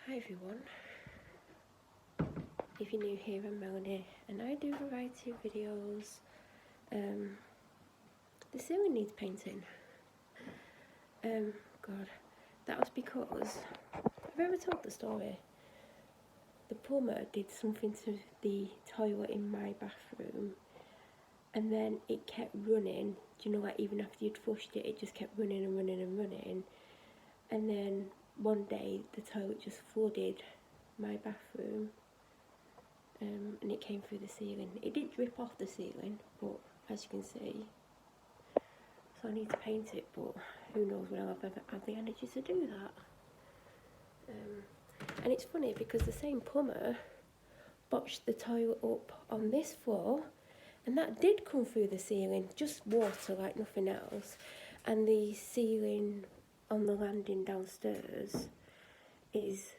Hi everyone, if you're new here, I'm Melanie and I do a variety of videos. The ceiling needs painting. God, that was because, have I ever told the story? The plumber did something to the toilet in my bathroom and then it kept running. Do you know, like even after you'd flushed it, it just kept running and running and running. And then one day the toilet just flooded my bathroom. And it came through the ceiling. It did drip off the ceiling, but as you can see, so I need to paint it, but who knows when I'll ever have the energy to do that. And it's funny because the same plumber botched the toilet up on this floor, and that did come through the ceiling, just water like nothing else, and the ceiling on the landing downstairs is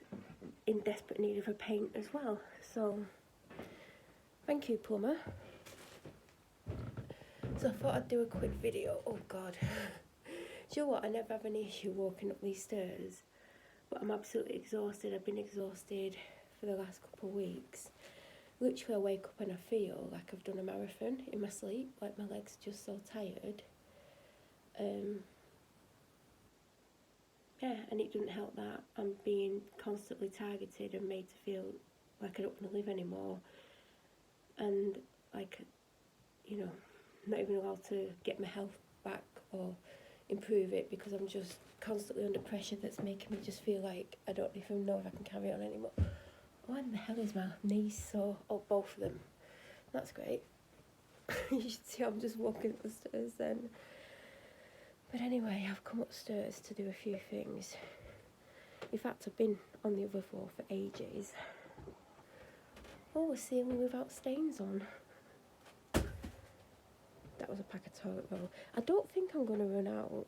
in desperate need of a paint as well. So thank you, plumber. So I thought I'd do a quick video. Oh God. Do you know what? I never have an issue walking up these stairs, but I'm absolutely exhausted. I've been exhausted for the last couple of weeks. Literally I wake up and I feel like I've done a marathon in my sleep, like my legs are just so tired. Yeah, and it doesn't help that I'm being constantly targeted and made to feel like I don't want to live anymore. And like, you know, not even allowed to get my health back or improve it because I'm just constantly under pressure that's making me just feel like I don't even know if I can carry on anymore. Why in the hell is my knees sore? Oh, both of them. That's great. You should see I'm just walking up the stairs then. But anyway, I've come upstairs to do a few things. In fact, I've been on the other floor for ages. Oh, a ceiling without stains on. That was a pack of toilet roll. I don't think I'm going to run out.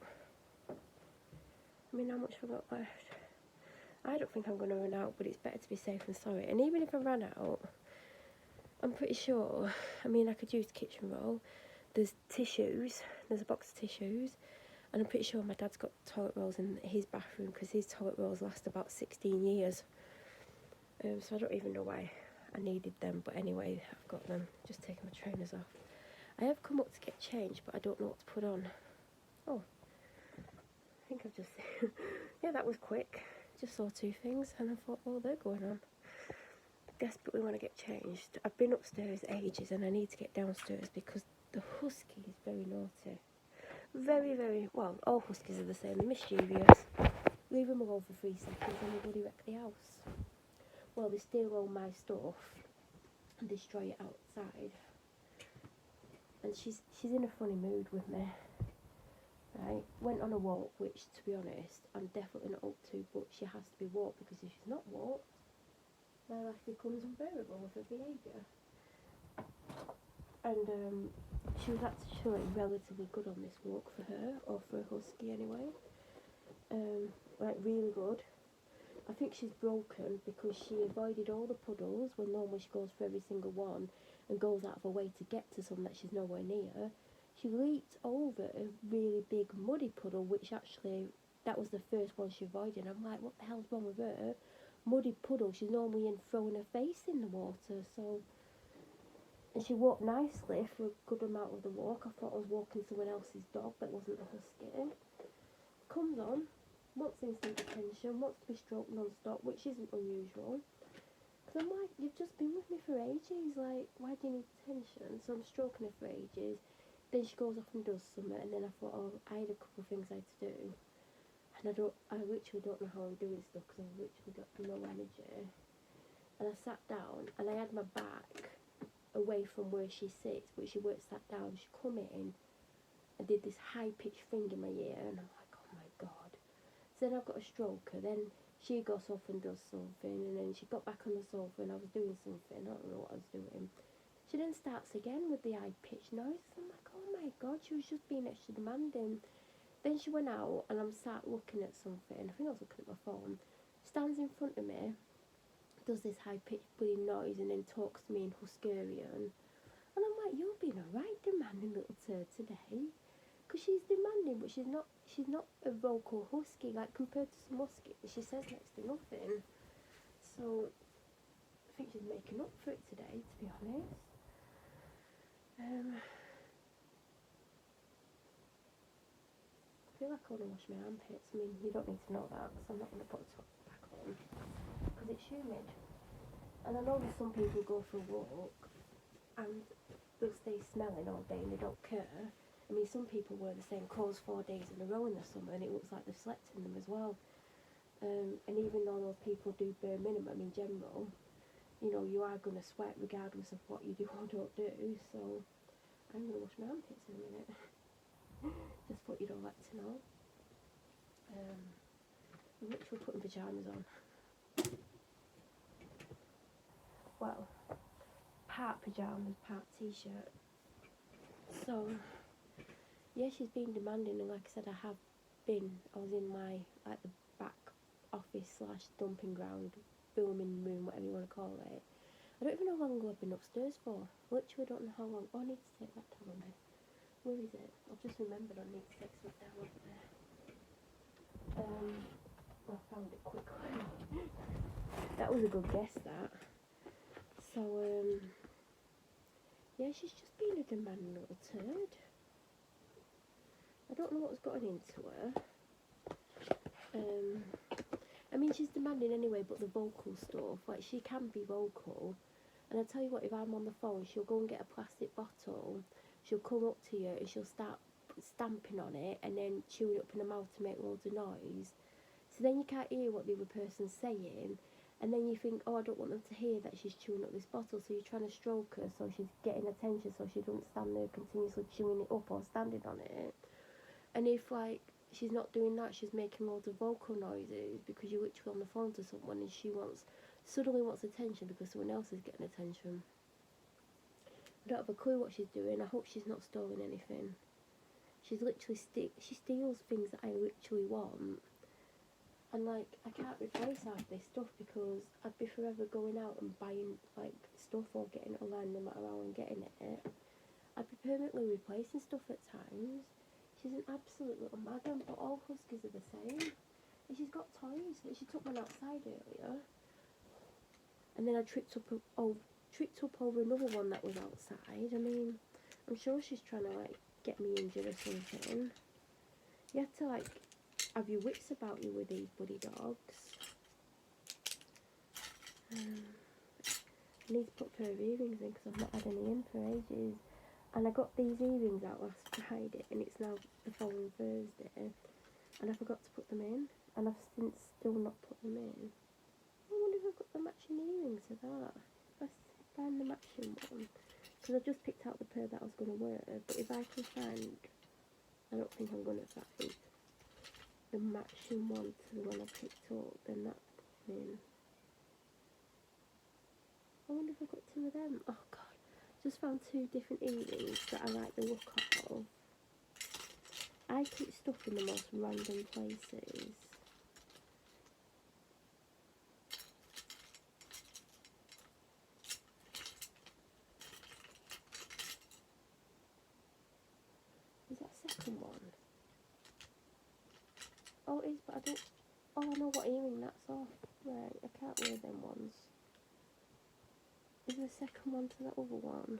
I mean, how much have I got left? I don't think I'm going to run out, but it's better to be safe than sorry. And even if I ran out, I'm pretty sure, I mean, I could use kitchen roll. There's tissues, there's a box of tissues, and I'm pretty sure my dad's got toilet rolls in his bathroom because his toilet rolls last about 16 years. So I don't even know why I needed them, but anyway, I've got them. Just taking my trainers off. I have come up to get changed, but I don't know what to put on. Oh, I think I've just... yeah, that was quick. Just saw two things, and I thought, oh, they're going on. Desperately want to get changed. I've been upstairs ages, and I need to get downstairs because the Husky is very naughty. Very, very... Well, all Huskies are the same. They're mischievous. Leave them alone for 3 seconds, and they bloody wreck the house. Well, they steal all my stuff and destroy it outside. And she's in a funny mood with me. Right, went on a walk, which to be honest I'm definitely not up to, but she has to be walked because if she's not walked, my life becomes unbearable with her behaviour. And she was actually relatively good on this walk for her, or for a Husky anyway. Like really good. I think she's broken because she avoided all the puddles when normally she goes for every single one and goes out of her way to get to some that she's nowhere near. She leaped over a really big muddy puddle, which actually, that was the first one she avoided. I'm like, what the hell's wrong with her? Muddy puddle, she's normally in throwing her face in the water, so... And she walked nicely for a good amount of the walk. I thought I was walking someone else's dog, but it wasn't the Husky. Comes on, wants instant attention, wants to be stroked non-stop, which isn't unusual. Because I'm like, you've just been with me for ages, like, why do you need attention? So I'm stroking her for ages. Then she goes off and does something, and then I thought, oh, I had a couple of things I had to do. And I literally don't know how I'm doing stuff, because I've literally got no energy. And I sat down, and I had my back away from where she sits, but she weren't sat down. She come in and did this high-pitched thing in my ear, and I'm like, oh my God. So then I've got a stroker, then she goes off and does something, and then she got back on the sofa, and I was doing something, I don't know what I was doing. She then starts again with the high-pitched noise. I'm like, oh my God, she was just being extra demanding. Then she went out, and I'm sat looking at something. I think I was looking at my phone. Stands in front of me, does this high-pitched bloody noise, and then talks to me in Hungarian. And I'm like, you're being a right demanding little turd today. Because she's demanding, but she's not a vocal Husky. Like, compared to some Huskies, she says next to nothing. So I think she's making up for it today, to be honest. I feel like I want to wash my armpits. I mean, you don't need to know that, so I'm not going to put the top back on because it's humid. And I know that some people go for a walk and they'll stay smelling all day and they don't care. I mean, some people wear the same clothes 4 days in a row in the summer and it looks like they've slept in them as well. And even though those people do bare minimum in general, you know, you are going to sweat regardless of what you do or don't do. So I'm going to wash my armpits in a minute. Just what you'd all like to know. I'm literally putting pyjamas on. Well, part pyjamas, part t-shirt. So, yeah, she's been demanding, and like I said, I was in my, like, the back office / dumping ground, filming room, whatever you want to call it. I don't even know how long I've been upstairs for. Literally don't know how long. Oh, I need to take that down there. Where is it? I've just remembered I need to take something down over there. I found it quickly. That was a good guess, that. So, yeah, she's just been a demanding little turd. I don't know what's gotten into her. I mean, she's demanding anyway, but the vocal stuff, like, she can be vocal. And I tell you what, if I'm on the phone, she'll go and get a plastic bottle, she'll come up to you and she'll start stamping on it and then chewing it up in her mouth to make loads of noise. So then you can't hear what the other person's saying, and then you think, oh, I don't want them to hear that she's chewing up this bottle, so you're trying to stroke her so she's getting attention so she doesn't stand there continuously chewing it up or standing on it. And if, like, she's not doing that, she's making loads of vocal noises because you're literally on the phone to someone and she suddenly wants attention because someone else is getting attention. I don't have a clue what she's doing. I hope she's not stolen anything. She's literally she steals things that I literally want. And, like, I can't replace half this stuff because I'd be forever going out and buying, like, stuff or getting it online no matter how I'm getting it. I'd be permanently replacing stuff at times. She's an absolute little madam, but all Huskies are the same. And she's got toys. She took one outside earlier. And then I tripped up over another one that was outside. I mean, I'm sure she's trying to, like, get me injured or something. You have to, like, have your wits about you with these bloody dogs. I need to put a pair of earrings in because I've not had any in for ages. And I got these earrings out last Friday and it's now the following Thursday. And I forgot to put them in. And I've since still not put them in. I wonder if I've got the matching earrings for that. If I find the matching one. Because I just picked out the pair that I was going to wear. But if I can find... I don't think I'm going to find the matching one to the one I picked up, then that's in. I wonder if I've got two of them. Oh god, just found two different earrings that I like the look of. I keep stuff in the most random places. Is that a second one? Oh, it is, but I don't... Oh, I know what earring that's off. Right, I can't wear them ones. Is there a second one to that other one?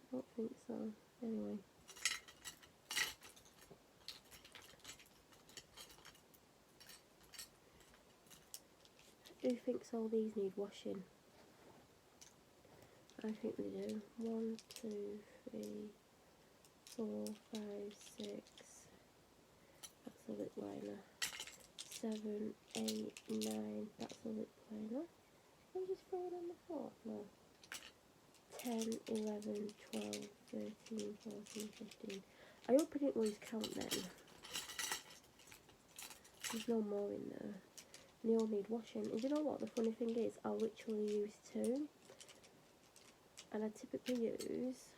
I don't think so. Anyway. Who thinks all these need washing? I think they do. 1, 2, 3, 4, 5, 6. That's a lip liner. 7, 8, 9. That's a lip liner. Can I just throw it on the floor? No. 10, 11, 12, 13, 14, 15. I hope I didn't lose count then. There's no more in there. And they all need washing. And you know what the funny thing is? I'll literally use 2. And I typically use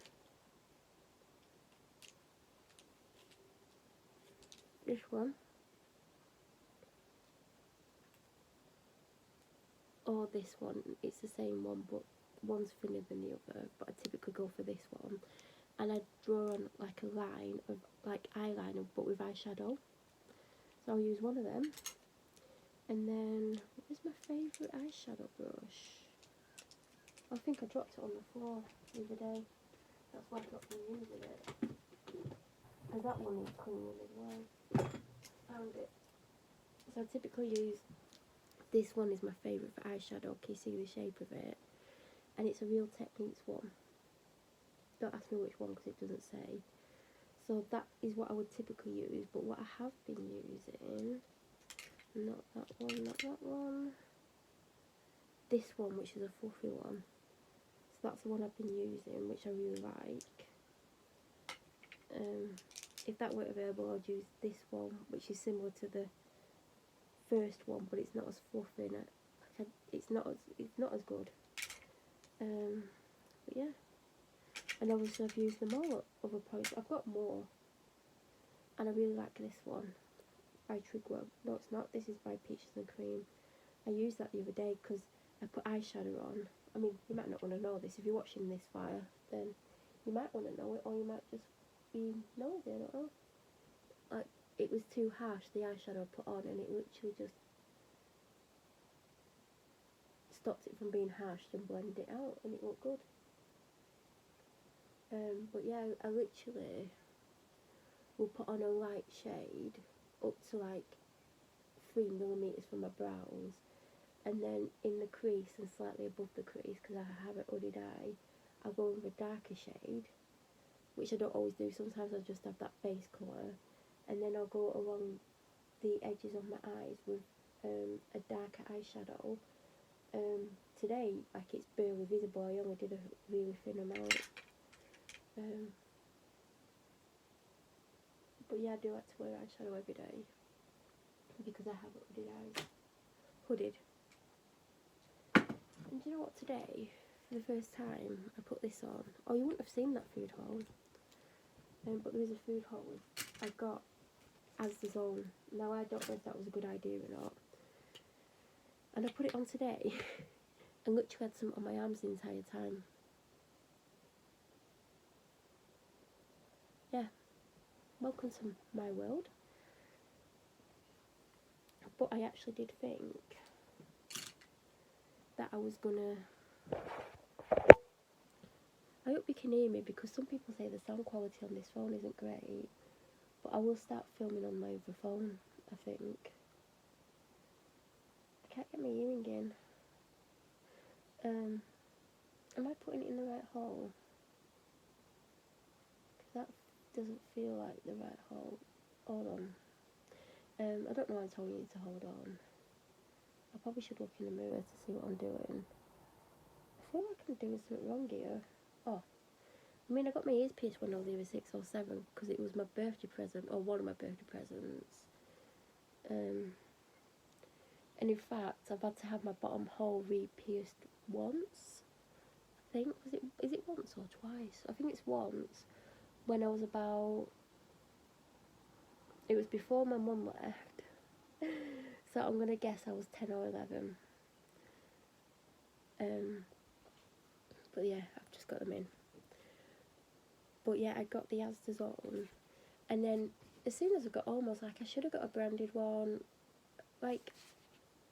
this one. Or this one. It's the same one, but one's thinner than the other. But I typically go for this one. And I draw on like a line of like eyeliner, but with eyeshadow. So I'll use one of them. And then, what is my favourite eyeshadow brush? I think I dropped it on the floor the other day. That's why I've not been using it. And that one is clean as well. Found it. So I typically use, this one is my favourite for eyeshadow. Can you see the shape of it? And it's a Real Techniques one. Don't ask me which one because it doesn't say. So that is what I would typically use. But what I have been using, not that one, not that one. This one, which is a fluffy one. So that's the one I've been using, which I really like. If that weren't available, I'd use this one, which is similar to the first one, but it's not as fluffy. And it's not as good. But yeah. And obviously I've used them all at other points. I've got more. And I really like this one. By Trigwell. No, it's not. This is by Peaches and Cream. I used that the other day because I put eyeshadow on. I mean, you might not want to know this. If you're watching this fire, then you might want to know it, or you might just be nosy, I don't know. Like, it was too harsh, the eyeshadow I put on, and it literally just stopped it from being harsh and blended it out, and it looked good. But yeah, I literally will put on a light shade up to like 3mm from my brows, and then in the crease and slightly above the crease, because I have an hooded eye, I'll go with a darker shade, which I don't always do. Sometimes I just have that base colour, and then I'll go along the edges of my eyes with a darker eyeshadow. Today, like, it's barely visible. I only did a really thin amount. But yeah, I do like to wear eyeshadow every day because I have hooded eyes. Hooded. And do you know what, today, for the first time, I put this on. Oh, you wouldn't have seen that food haul. But there was a food haul I got as the zone. Now, I don't know if that was a good idea or not. And I put it on today and literally had some on my arms the entire time. Yeah. Welcome to my world. But I actually did think that I was gonna... I hope you can hear me, because some people say the sound quality on this phone isn't great. But I will start filming on my other phone, I think. I can't get my hearing in. Am I putting it in the right hole? Because that doesn't feel like the right hole. Hold on. I don't know why I'm telling you to hold on. I probably should look in the mirror to see what I'm doing. I feel like I'm doing something wrong here. Oh. I mean, I got my ears pierced when I was either 6 or 7 because it was my birthday present, or one of my birthday presents. And in fact, I've had to have my bottom hole re-pierced once. I think, is it once or twice? I think it's once. When I was about... It was before my mum left. So I'm going to guess I was 10 or 11. But yeah, I've just got them in. But yeah, I got the Asda's on. And then, as soon as I got home, I was like, I should have got a branded one. Like,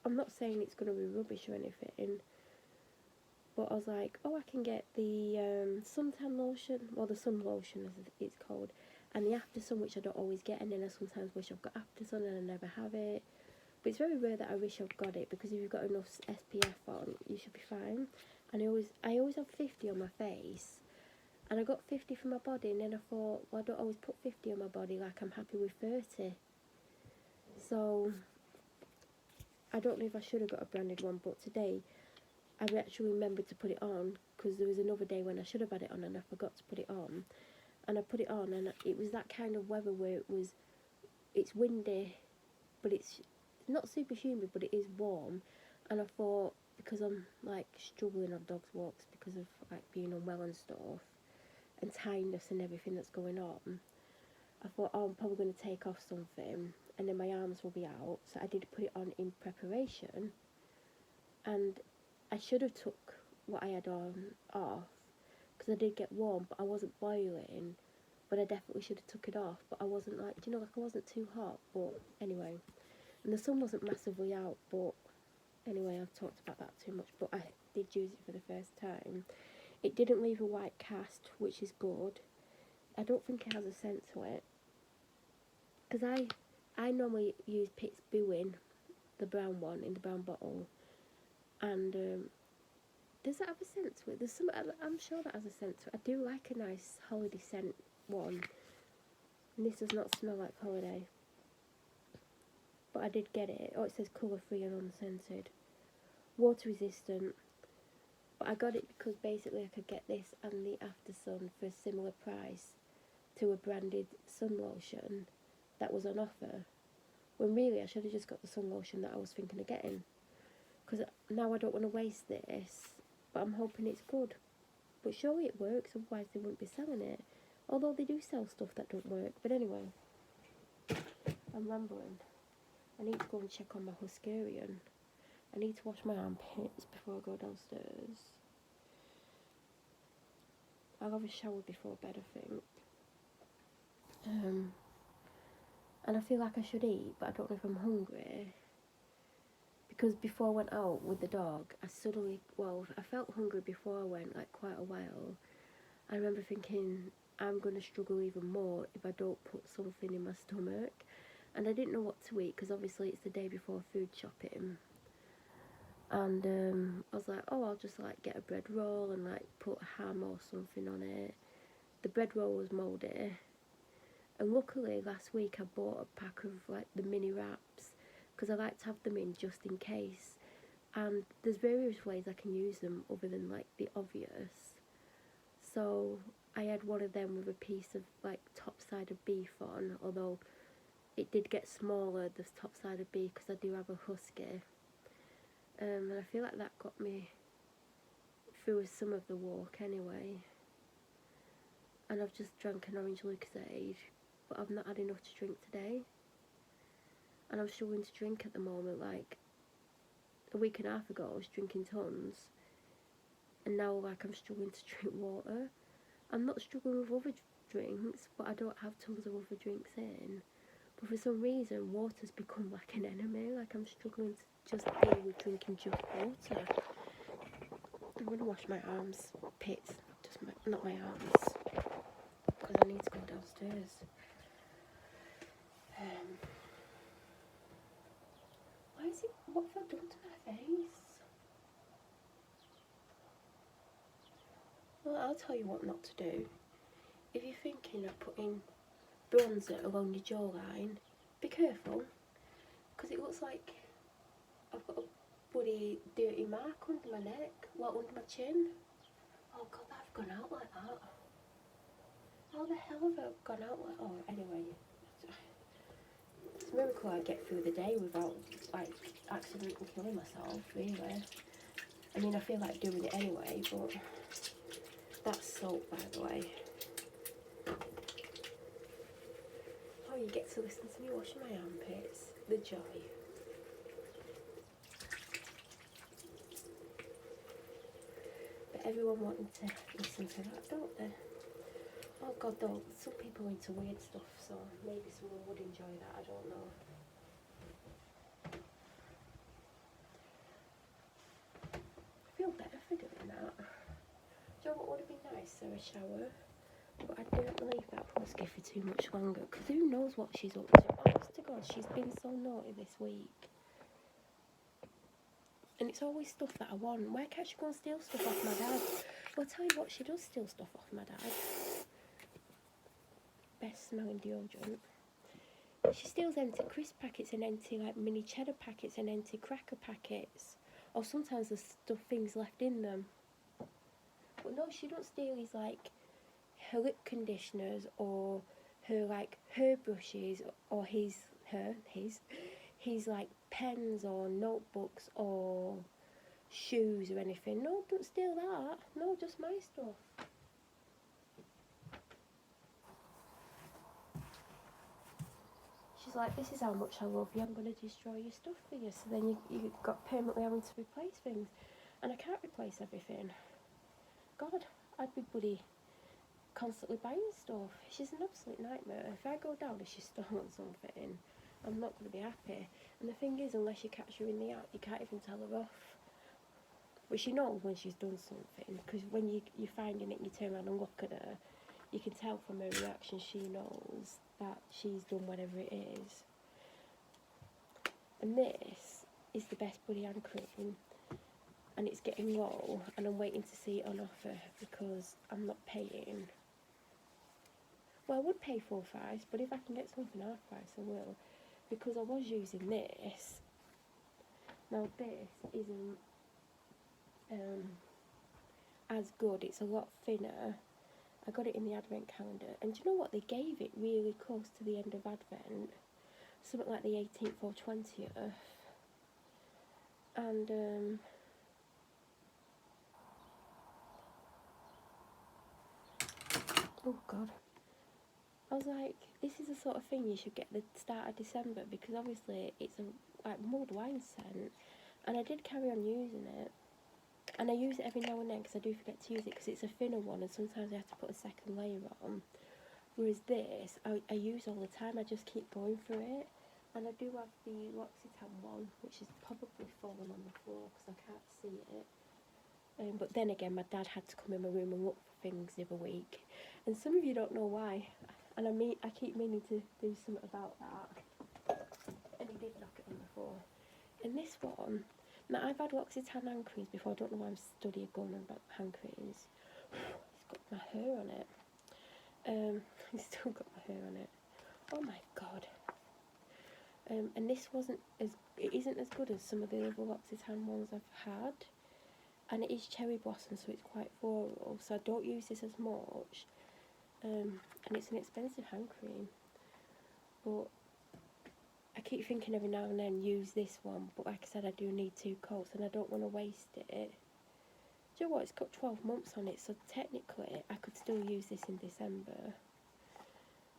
I'm not saying it's going to be rubbish or anything. But I was like, oh, I can get the suntan lotion. Well, the sun lotion, as it's called. And the after sun, which I don't always get. And then I sometimes wish I've got after sun and I never have it. But it's very rare that I wish I've got it, because if you've got enough SPF on, you should be fine. And I always have 50 on my face. And I got 50 for my body, and then I thought, well, I don't always put 50 on my body, like I'm happy with 30. So, I don't know if I should have got a branded one, but today, I actually remembered to put it on, because there was another day when I should have had it on and I forgot to put it on. And I put it on, and it was that kind of weather where it's windy, but it's not super humid, but it is warm. And I thought, because I'm like struggling on dog's walks because of like being unwell and stuff, and tiredness and everything that's going on, I thought, oh, I'm probably going to take off something and then my arms will be out. So I did put it on in preparation, and I should have took what I had on off, because I did get warm, but I wasn't boiling. But I definitely should have took it off, but I wasn't like, I wasn't too hot. But anyway, And the sun wasn't massively out, but anyway, I've talked about that too much, but I did use it for the first time. It didn't leave a white cast, which is good. I don't think it has a scent to it. Because I normally use Pitt's Booin', the brown one, in the brown bottle. And does that have a scent to it? There's some, I'm sure that has a scent to it. I do like a nice holiday scent one. And this does not smell like holiday. But I did get it. Oh, it says colour free and unscented. Water resistant. But I got it because basically I could get this and the After Sun for a similar price to a branded sun lotion that was on offer. When really I should have just got the sun lotion that I was thinking of getting. Because now I don't want to waste this. But I'm hoping it's good. But surely it works, otherwise they wouldn't be selling it. Although they do sell stuff that don't work. But anyway, I'm rambling. I need to go and check on my Husky. I need to wash my armpits before I go downstairs. I'll have a shower before bed, I think. And I feel like I should eat, but I don't know if I'm hungry. Because before I went out with the dog, I felt hungry before I went, like quite a while. I remember thinking, I'm going to struggle even more if I don't put something in my stomach. And I didn't know what to eat, because obviously it's the day before food shopping. And I was like, oh, I'll just like get a bread roll and like put ham or something on it. The bread roll was mouldy. And luckily last week I bought a pack of like the mini wraps, because I like to have them in just in case. And there's various ways I can use them other than like the obvious. So I had one of them with a piece of like top side of beef on, although it did get smaller, this top side of beef, because I do have a Husky. And I feel like that got me through some of the walk anyway. And I've just drank an orange Lucozade, but I've not had enough to drink today. And I'm struggling to drink at the moment. Like a week and a half ago I was drinking tons, and now like I'm struggling to drink water. I'm not struggling with other drinks, but I don't have tons of other drinks in. But for some reason water's become like an enemy. Like I'm struggling to just deal with drinking just water. I'm going to wash my arms, pits, not my arms, because I need to go downstairs. What have I done to my face? Well, I'll tell you what not to do. If you're thinking of putting bronzer along your jawline, be careful, because it looks like I've got a bloody dirty mark under my neck, under my chin. Oh god, I've gone out like that. How the hell have I gone out like that? Oh, anyway. It's a miracle I get through the day without, like, accidentally killing myself, really. I mean, I feel like doing it anyway, but that's salt, by the way. Oh, you get to listen to me washing my armpits. The joy. But everyone wanting to listen to that, don't they? Oh god, though, some people are into weird stuff, so maybe someone would enjoy that, I don't know. I feel better for doing that. Do you know what would have been nicer? A shower. But I don't leave that Husky for too much longer, because who knows what she's up to. Honest to God, she's been so naughty this week. And it's always stuff that I want. Why can't she go and steal stuff off my dad? Well, I'll tell you what, she does steal stuff off my dad. Best smelling deodorant. She steals empty crisp packets and empty like mini cheddar packets and empty cracker packets. Or sometimes there's things left in them. But no, she don't steal his like her lip conditioners or her like hair brushes or his like pens or notebooks or shoes or anything. No, don't steal that. No, just my stuff. She's like, this is how much I love you, I'm going to destroy your stuff for you. So then you got permanently having to replace things. And I can't replace everything. God, I'd be bloody constantly buying stuff. She's an absolute nightmare. If I go down and she's stolen something, I'm not going to be happy. And the thing is, unless you catch her in the act, you can't even tell her off. But she knows when she's done something, because when you're finding it and you turn around and look at her, you can tell from her reaction she knows that she's done whatever it is. And this is the Best Buddy hand cream, and it's getting low, and I'm waiting to see it on offer because I'm not paying. Well, I would pay full price, but if I can get something half price, I will, because I was using this. Now this isn't as good. It's a lot thinner. I got it in the advent calendar, and do you know what? They gave it really close to the end of advent, something like the 18th or 20th, and oh god, I was like, this is the sort of thing you should get at the start of December, because obviously it's a like mulled wine scent, and I did carry on using it, and I use it every now and then because I do forget to use it because it's a thinner one, and sometimes I have to put a second layer on. Whereas this, I use all the time. I just keep going through it. And I do have the L'Occitane one, which is probably fallen on the floor because I can't see it. But then again, my dad had to come in my room and look for things the other week. And some of you don't know why. And I keep meaning to do something about that. And he did knock it on the floor. And this one, now I've had L'Occitane hand creams before. I don't know why I'm studying going on about hand creams. It's got my hair on it. I've still got my hair on it. Oh my god. And this it isn't as good as some of the other L'Occitane ones I've had. And it is cherry blossom, so it's quite floral. So I don't use this as much. And it's an expensive hand cream. But I keep thinking every now and then use this one. But like I said, I do need 2 coats and I don't want to waste it. Do you know what? It's got 12 months on it, so technically I could still use this in December.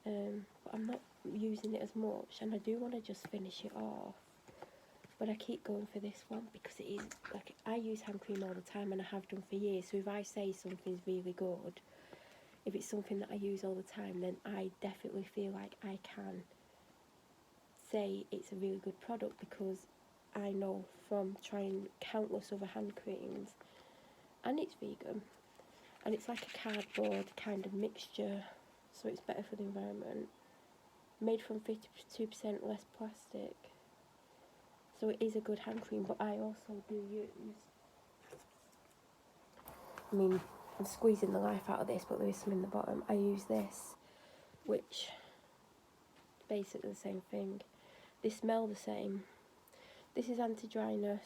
But I'm not using it as much, and I do want to just finish it off. But I keep going for this one because it is, like, I use hand cream all the time and I have done for years. So if I say something's really good, if it's something that I use all the time, then I definitely feel like I can say it's a really good product, because I know from trying countless other hand creams, and it's vegan, and it's like a cardboard kind of mixture, so it's better for the environment, made from 52% less plastic, so it is a good hand cream. But I also do use, I mean, I'm squeezing the life out of this, but there is some in the bottom. I use this, which is basically the same thing. They smell the same. This is anti-dryness,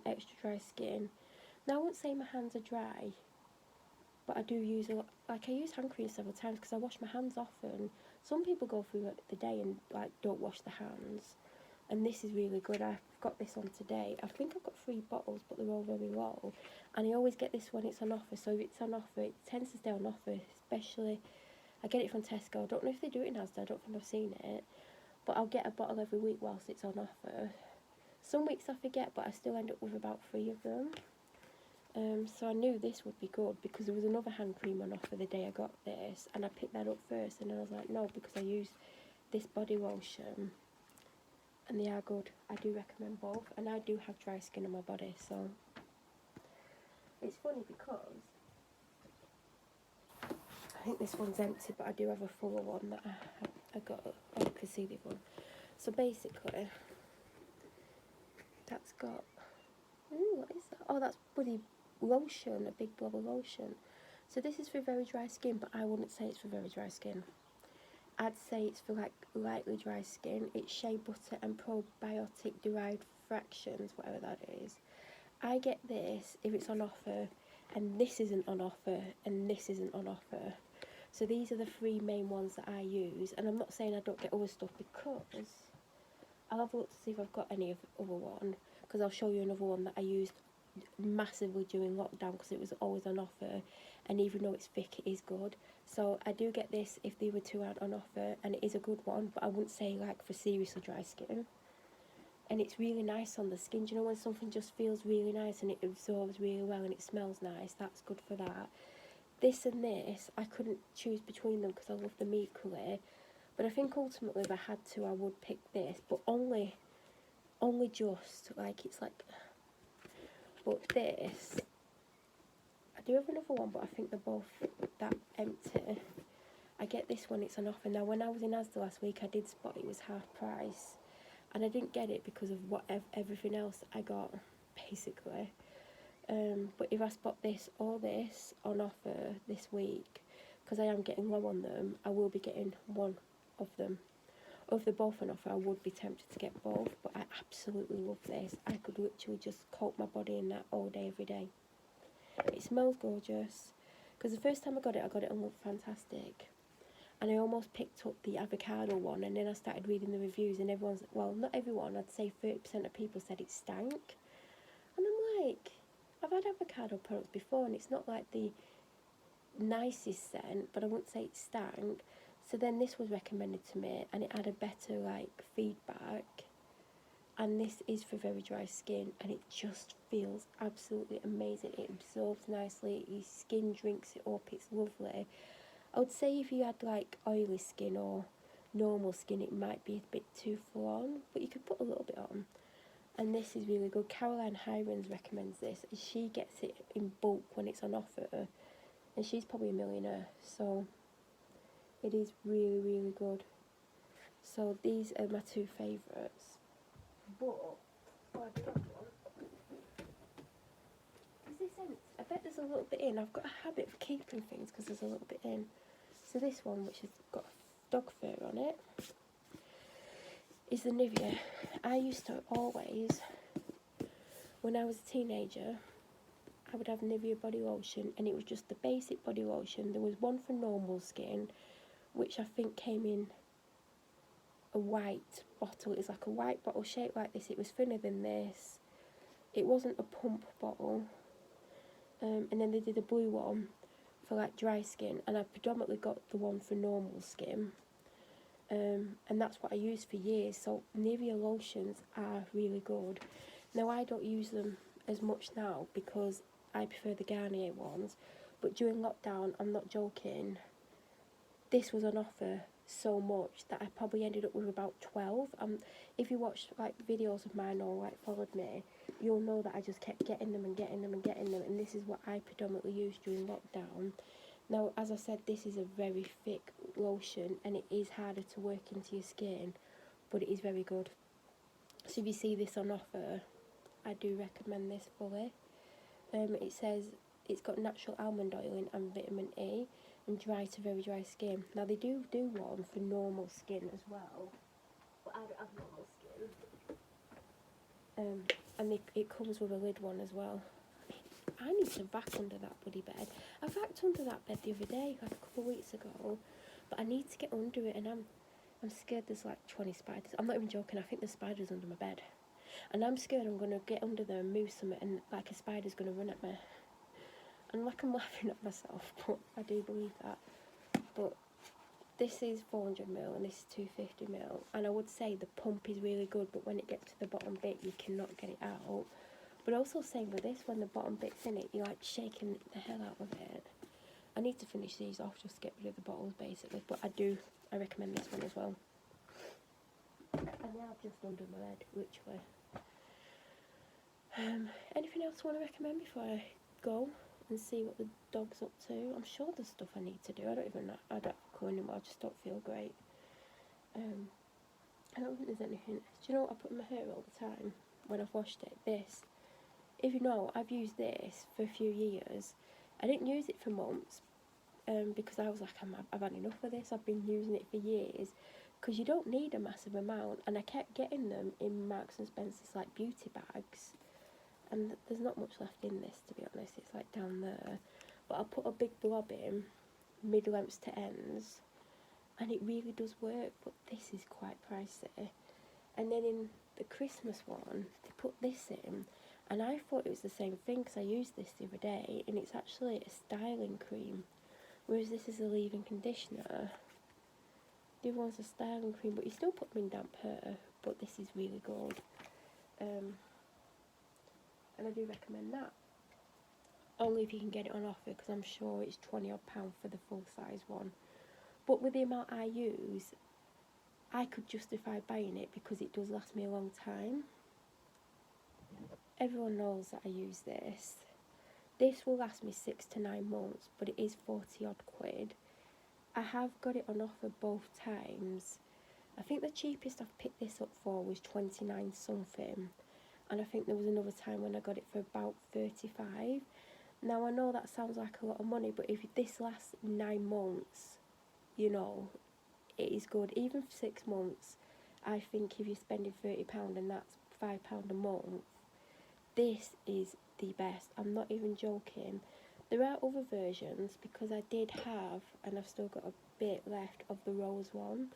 extra dry skin. Now I wouldn't say my hands are dry, but I do use a lot. Like, I use hand cream several times because I wash my hands often. Some people go through the day and like don't wash their hands, and this is really good. I've got this on today. I think I've got 3 bottles, but they're all very low, and I always get this when it's on offer. So if it's on offer, it tends to stay on offer. Especially, I get it from Tesco. I don't know if they do it in Asda. I don't think I've seen it, but I'll get a bottle every week whilst it's on offer. Some weeks I forget, but I still end up with about 3 of them. So I knew this would be good because there was another hand cream on offer the day I got this, and I picked that up first, and then I was like, no, because I use this body lotion, and they are good. I do recommend both, and I do have dry skin on my body, so it's funny because I think this one's empty, but I do have a fuller one that I got. Oh, you can see the one. So basically, that's got, ooh, what is that? Oh, that's Buddy lotion, a big blob of lotion. So this is for very dry skin, but I wouldn't say it's for very dry skin. I'd say it's for like lightly dry skin. It's shea butter and probiotic derived fractions, whatever that is. I get this if it's on offer, and this isn't on offer, and this isn't on offer. So these are the 3 main ones that I use, and I'm not saying I don't get other stuff, because I'll have a look to see if I've got any of the other one, because I'll show you another one that I used massively during lockdown because it was always on offer, and even though it's thick, it is good. So I do get this if the other 2 aren't on offer, and it is a good one, but I wouldn't say like for seriously dry skin. And it's really nice on the skin. Do you know when something just feels really nice and it absorbs really well and it smells nice? That's good for that. This and this, I couldn't choose between them because I love them equally, But I think ultimately if I had to, I would pick this, but only just, like, it's like, but this, I do have another one, but I think they're both that empty. I get this when it's on offer. Now, when I was in Asda last week, I did spot it was half price, and I didn't get it because of everything else I got, basically. But if I spot this or this on offer this week, because I am getting low on them, I will be getting one of them. If they're both on offer, I would be tempted to get both, but I absolutely love this. I could literally just coat my body in that all day, every day. It smells gorgeous, because the first time I got it and looked fantastic. And I almost picked up the avocado one, and then I started reading the reviews, and everyone's, well, not everyone, I'd say 30% of people said it stank. And I'm like, I've had avocado products before, and it's not like the nicest scent, but I wouldn't say it stank. So then this was recommended to me, and it had a better, like, feedback. And this is for very dry skin, and it just feels absolutely amazing. It absorbs nicely, your skin drinks it up, it's lovely. I would say if you had, like, oily skin or normal skin, it might be a bit too full on, but you could put a little bit on. And this is really good. Caroline Hirons recommends this, and she gets it in bulk when it's on offer, and she's probably a millionaire, so it is really, really good. So these are my two favourites. But I bet there's a little bit in. I've got a habit of keeping things because there's a little bit in. So this one, which has got dog fur on it, is the Nivea. I used to always, when I was a teenager, I would have Nivea body lotion, and it was just the basic body lotion. There was one for normal skin, which I think came in a white bottle. It's like a white bottle shaped like this. It was thinner than this. It wasn't a pump bottle. And then they did a blue one for like dry skin, and I predominantly got the one for normal skin. And that's what I used for years. So Nivea lotions are really good. Now I don't use them as much now because I prefer the Garnier ones. But during lockdown, I'm not joking, this was on offer so much that I probably ended up with about 12. If you watched like videos of mine or like followed me, you'll know that I just kept getting them, and this is what I predominantly used during lockdown. Now, as I said, this is a very thick lotion, and it is harder to work into your skin, but it is very good. So if you see this on offer, I do recommend this fully. It says it's got natural almond oil in and vitamin E, and dry to very dry skin. Now they do one for normal skin as well, but I don't have normal skin. And it comes with a lid one as well. I need to vac under that bloody bed. I vacked under that bed the other day, like a couple of weeks ago, but I need to get under it, and I'm scared there's like 20 spiders. I'm not even joking, I think there's spiders under my bed. And I'm scared I'm going to get under there and move something, and like a spider's going to run at me. And like I'm laughing at myself, but I do believe that. But this is 400ml and this is 250ml, and I would say the pump is really good, but when it gets to the bottom bit you cannot get it out. But also same with this, when the bottom bit's in it, you're like shaking the hell out of it. I need to finish these off, just get rid of the bottles basically, but I recommend this one as well. And now I've just under my bed, literally. Anything else I want to recommend before I go and see what the dog's up to? I'm sure there's stuff I need to do. I don't go anymore, I just don't feel great. I don't think there's anything. Do you know what I put in my hair all the time when I've washed it? This. If you know, I've used this for a few years. I didn't use it for months because I was like, I've had enough of this. I've been using it for years because you don't need a massive amount, and I kept getting them in Marks and Spencer's like beauty bags, and there's not much left in this, to be honest. It's like down there, but I'll put a big blob in mid-lengths to ends, and it really does work. But this is quite pricey. And then in the Christmas one, they put this in, and I thought it was the same thing because I used this the other day, and it's actually a styling cream, whereas this is a leave-in conditioner. The other one's a styling cream, but you still put them in damp hair, but this is really good. And I do recommend that. Only if you can get it on offer, because I'm sure it's £20 odd for the full size one. But with the amount I use, I could justify buying it because it does last me a long time. Everyone knows that I use this. This will last me 6 to 9 months, but it is 40 odd quid. I have got it on offer both times. I think the cheapest I've picked this up for was 29 something, and I think there was another time when I got it for about 35. Now I know that sounds like a lot of money, but if this lasts 9 months, you know, it is good. Even for 6 months, I think if you're spending £30 and that's £5 a month, this is the best. I'm not even joking. There are other versions, because I did have, and I've still got a bit left of the rose one.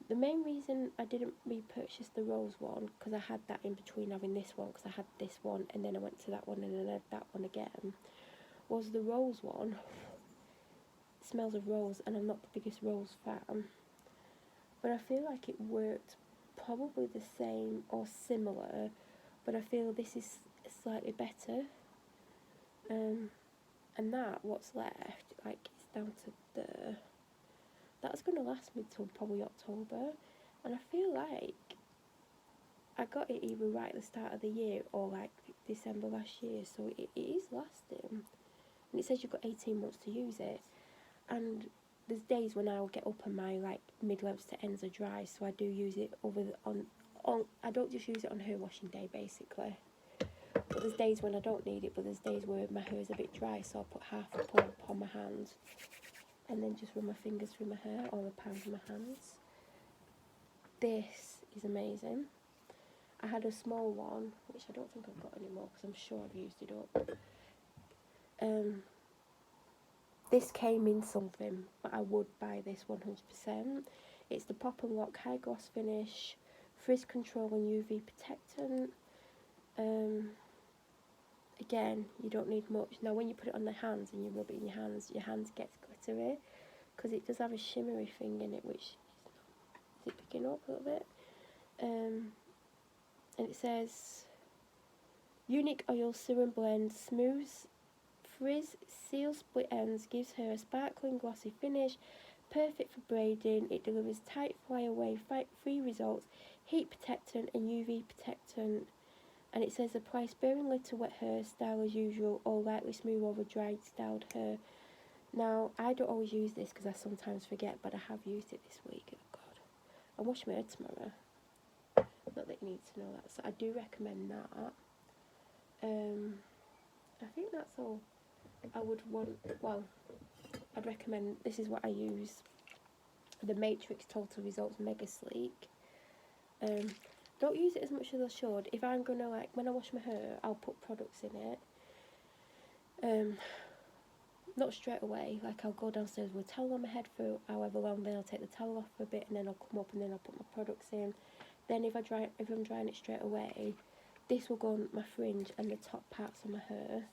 The main reason I didn't repurchase the rose one, because I had that in between having this one, because I had this one and then I went to that one and then I had that one again, was the rose one. It smells of rose, and I'm not the biggest rose fan, but I feel like it worked probably the same or similar, but I feel this is slightly better. And that, what's left, like, it's down to there. That's going to last me till probably October, and I feel like I got it either right at the start of the year or like December last year, so it is lasting. And it says you've got 18 months to use it, and there's days when I'll get up and my like mid-lengths to ends are dry, so I do use it on I don't just use it on hair washing day basically. But there's days when I don't need it, but there's days where my hair is a bit dry, so I'll put half a pump on my hands and then just run my fingers through my hair or a pound in my hands. This is amazing. I had a small one, which I don't think I've got anymore because I'm sure I've used it up. This came in something, but I would buy this 100%. It's the Pop and Lock High Gloss Finish, Frizz Control and UV Protectant. Again, you don't need much. Now when you put it on the hands and you rub it in your hands gets glittery, because it does have a shimmery thing in it, which is it picking up a little bit. And it says, unique oil serum blend, smooth frizz, seal split ends, gives her a sparkling glossy finish, perfect for braiding. It delivers tight flyaway free results, heat protectant and UV protectant. And it says apply sparing lid to wet hair, style as usual, or lightly smooth over dried styled hair. Now, I don't always use this because I sometimes forget, but I have used it this week. Oh God, I'm washing my hair tomorrow. Not that you need to know that, so I do recommend that. I think that's all I would want. Well, I'd recommend, this is what I use, the Matrix Total Results Mega Sleek. Don't use it as much as I should. If I'm gonna, like, when I wash my hair, I'll put products in it. Not straight away, like I'll go downstairs with a towel on my head for however long, then I'll take the towel off for a bit and then I'll come up and then I'll put my products in. Then if I'm drying it straight away, this will go on my fringe and the top parts of my hair.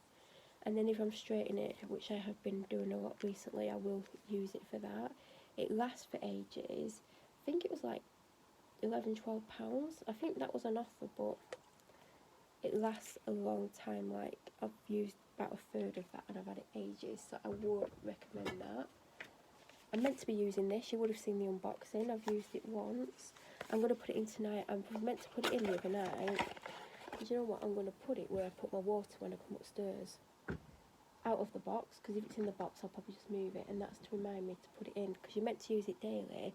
And then if I'm straightening it, which I have been doing a lot recently, I will use it for that. It lasts for ages. I think it was like £11–12. I think that was an offer, but it lasts a long time. Like, I've used about a third of that and I've had it ages, so I would recommend that. I'm meant to be using this. You would have seen the unboxing. I've used it once. I'm going to put it in tonight. I was meant to put it in the other night. Do you know what? I'm going to put it where I put my water when I come upstairs. Out of the box, because if it's in the box I'll probably just move it, and that's to remind me to put it in, because you're meant to use it daily.